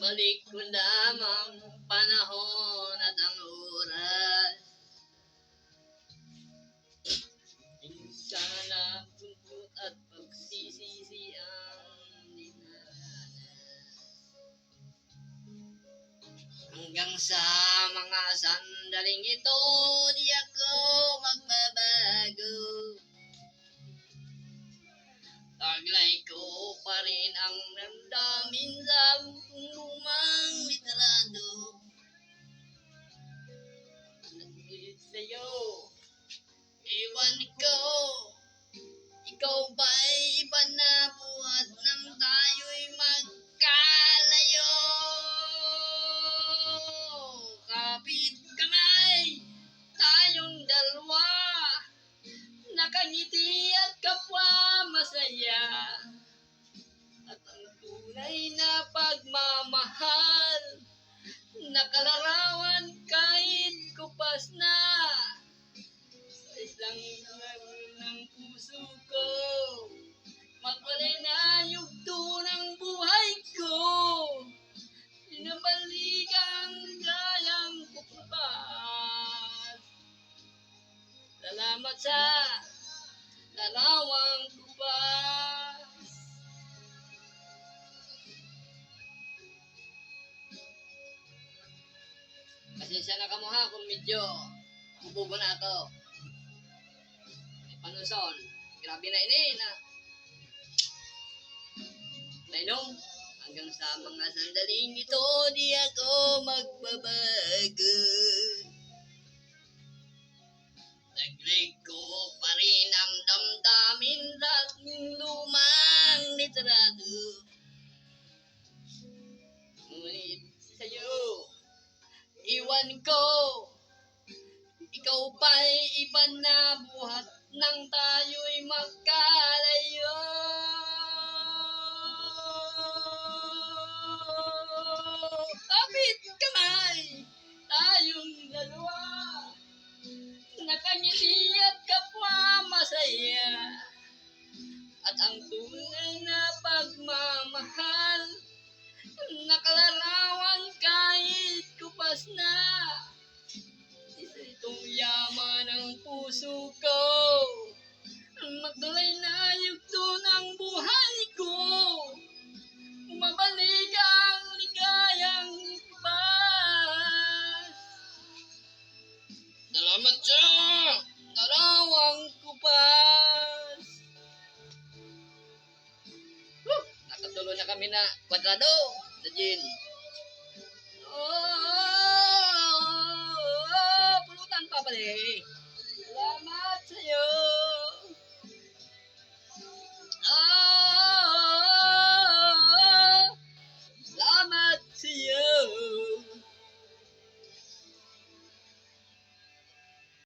Balik ko lamang panahon at ang oras. Sana puntut at pagsisisi ang dinaranas. Hanggang sa mga sandaling ito, di ako magbabago. Taglay ko pa rin ang damdamin sa lumang litrato. Nagpilit sa'yo, iwan ko. Ikaw ba'y iba na buhat nang tayo'y magkalayo? Kapit kamay, tayong dalawa, nakangiti at kapwa masaya. At ang tunay na pagmamahal, nakalarawan kahit kupas na. Sa islang laro ng puso ko, magwalay na yugto ng buhay ko. Pinabalik ang gayang kupas. Salamat sa larawang kupas. Pasensya na kamo ha kung medyo bubo na ako. May panuson. Grabe na ini na. Nainom, hanggang sa mga sandaling ito, di ako magbabago. Taglay ko pa rin ang damdamin sa lumang litrato. Ngunit sa'yo, iwan ko. Ikaw ba'y iba na buhat nang tayo'y magkalayo? Kapit kamay, tayong dalawa, nakangiti at kapwa masaya. At ang tunay na pagmamahal, nakalarawan kahit kupas na. Isa itong yaman ng puso ko, magdulay na yugto ng buhay ko. Umabalik ang ligayang kupas. Salamat sa larawang kupas. Nakatuloy na kami na kwadrado, Dajin.